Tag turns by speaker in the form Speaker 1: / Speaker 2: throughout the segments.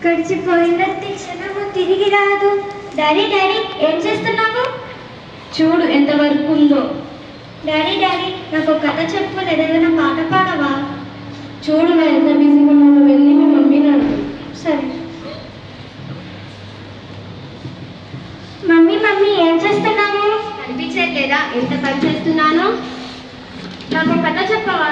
Speaker 1: గడిచిపోయినట్టి క్షణము తిరిగి రాదు. డాడీ డాడీ ఏం చేస్తున్నావు?
Speaker 2: చూడు ఎంతవరకు ఉందో.
Speaker 1: డాడీ డాడీ నాకు కథ చెప్పు, ఏదైనా పాట పాడవా?
Speaker 2: చూడు నా ఎంత బిజీగా ఉన్నాను, వెళ్ళి మీ మమ్మీని అడుగు.
Speaker 1: సరే. మమ్మీ మమ్మీ ఏం చేస్తున్నావు?
Speaker 3: కనిపించట్లేదా ఎంత పని చేస్తున్నానో?
Speaker 1: నాకు కథ చెప్పవా?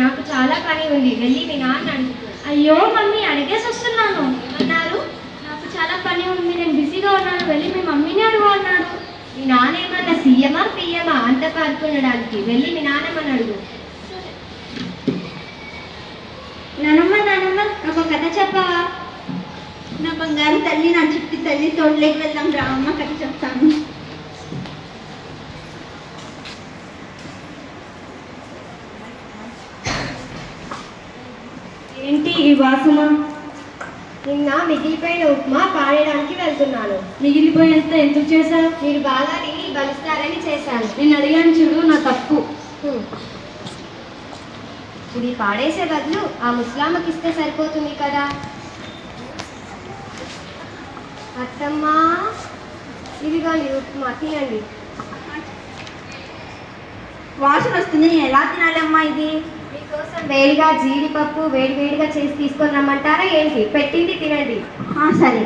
Speaker 3: నాకు చాలా పని ఉంది, వెళ్ళి మీ నాన్న అడుగు.
Speaker 1: అయ్యో మమ్మీ అడిగేసి వస్తున్నాను.
Speaker 3: ఏమన్నారు?
Speaker 1: నాకు చాలా పని ఉంది, నేను బిజీగా ఉన్నాను, వెళ్ళి మీ మమ్మీని అడుగు అన్నాడు.
Speaker 3: మీ నాన్న ఏమన్నా సీఎమా పియ్యమా అంత పాడుకునడానికి? వెళ్ళి మీ నాన్నమ్మని అడుగు.
Speaker 1: నానమ్మ నానమ్మ నాకు కథ చెప్పవా?
Speaker 4: నా బంగారు తల్లి, నా చిట్టి తల్లి, తోడులేకి వెళ్దాం రా అమ్మ, కథ చెప్తాను.
Speaker 2: ఏంటి ఈ వాసన?
Speaker 3: నిన్న మిగిలిపోయిన ఉప్మా పాడడానికి వెళ్తున్నాను.
Speaker 2: మిగిలిపోయేంత ఎందుకు చేశావు?
Speaker 3: మీరు బాగా తిని బలుస్తారని చేశాను.
Speaker 2: నేను అడిగాను చూడు, నా తప్పు.
Speaker 3: ఇది పాడేసే బదులు ఆ ముస్లామకి ఇస్తే సరిపోతుంది కదా. అత్తమ్మా ఇదిగోండి ఉప్మా, తినండి.
Speaker 4: వాసన వస్తుంది, నేను ఎలా తినాలమ్మా ఇది?
Speaker 3: మీకోసం వేడిగా జీడిపప్పు వేడిగా చేసి తీసుకొని రమ్మంటారా ఏంటి? పెట్టింది తినండి.
Speaker 4: సరే.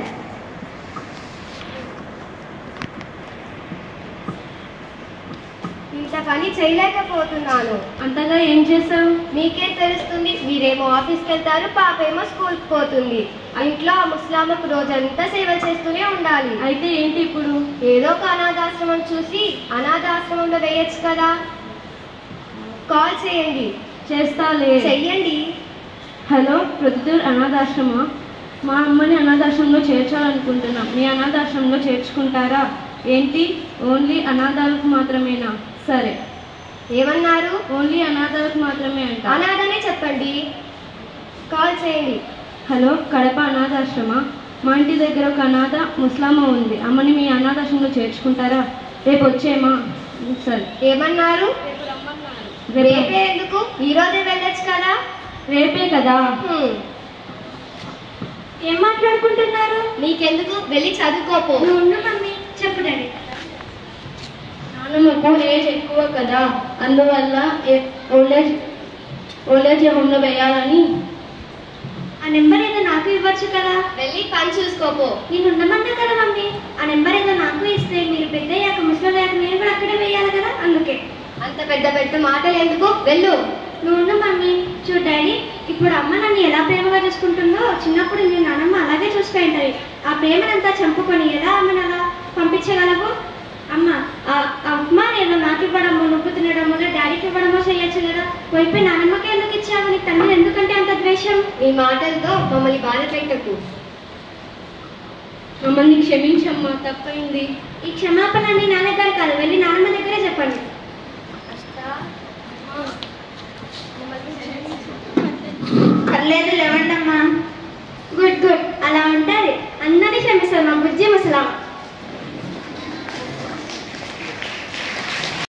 Speaker 3: ఇంత పని చేయలేకపోతున్నాను.
Speaker 2: అంతగా ఏం చేసావు?
Speaker 3: మీకే తెలుస్తుంది. మీరేమో ఆఫీస్కి వెళ్తారు, పాపేమో స్కూల్కి పోతుంది. ఇంట్లో ఆ ముస్లామకు రోజంతా సేవ చేస్తూనే ఉండాలి.
Speaker 2: అయితే ఏంటి ఇప్పుడు?
Speaker 3: ఏదో ఒక అనాథాశ్రమం చూసి అనాథాశ్రమంలో వేయచ్చు కదా. కాల్ చేయండి.
Speaker 2: చేస్తాలే.
Speaker 3: చెయ్యండి.
Speaker 2: హలో, ప్రొద్దుటూరు అనాథాశ్రమా? మా అమ్మని అనాథాశ్రమంలో చేర్చాలనుకుంటున్నాం. మీ అనాథాశ్రమంలో చేర్చుకుంటారా? ఏంటి, ఓన్లీ అనాథాలకు మాత్రమేనా? సరే.
Speaker 3: ఏమన్నారు?
Speaker 2: ఓన్లీ అనాథాలకు మాత్రమే అంట.
Speaker 3: అనాథనే చెప్పండి. కాల్ చేయండి.
Speaker 2: హలో, కడప అనాథాశ్రమా? మా ఇంటి దగ్గర ఒక అనాథ ముస్లామా ఉంది. అమ్మని మీ అనాథాశ్రమంలో చేర్చుకుంటారా? రేపు వచ్చేమా? సరే.
Speaker 3: ఏమన్నారు? రేపే ఎందుకు? ఈరోజే వెళ్ళొచ్చు కదా.
Speaker 2: రేపే కదా.
Speaker 1: ఏం మాట్లాడుకుంటున్నారు?
Speaker 3: నీకెందుకు, వెళ్ళి చదువుకోపో.
Speaker 1: నువ్వు ఉండు మమ్మీ, చెప్పు డాడీ.
Speaker 2: నాన్నమ్మకు ఏజ్ ఎక్కువ కదా, అందువల్ల ఓల్డేజ్ హోమ్లో వేయాలని.
Speaker 1: ఆ నెంబర్ ఏదో నాకు ఇవ్వచ్చు కదా.
Speaker 3: వెళ్ళి పని చూసుకోపో.
Speaker 1: నేను ఉండమన్నా కదా మమ్మీ. ఆ నెంబర్ ఏదో నాకు ఇస్తే మీరు పెద్ద అయ్యాక ముసలయ్యాక నేను కూడా అక్కడే వేయాలి కదా, అందుకే.
Speaker 3: అంత పెద్ద మాటలు ఎందుకు, వెళ్ళు.
Speaker 1: నువ్వు ఉండు మమ్మీ. చూడు డాడీ, ఇప్పుడు అమ్మ నన్ను ఎలా ప్రేమగా చూసుకుంటుందో చిన్నప్పుడు నేను నానమ్మ అలాగే చూసుకుంటుంది. ఆ ప్రేమనంతా చంపుకొని ఎలా అమ్మని అలా పంపించగలవు? అమ్మ ఆ ఉప్మా నేను నాకు ఇవ్వడము, నువ్వు తినడము, డాడీకి ఇవ్వడమో చేయొచ్చు కదా. పోయిపోయి నానమ్మకే ఎందుకు ఇచ్చావు? నీ తండ్రి ఎందుకంటే అంత ద్వేషం?
Speaker 3: నీ మాటలతో మమ్మల్ని బాధ పెట్టకు.
Speaker 2: మమ్మల్ని క్షమించమ్మా, తప్పైంది.
Speaker 1: ఈ క్షమాపణ మీ నాన్న దగ్గర కాదు, వెళ్ళి నానమ్మ దగ్గరే చెప్పండి.
Speaker 4: పర్లేదు, లేవండి.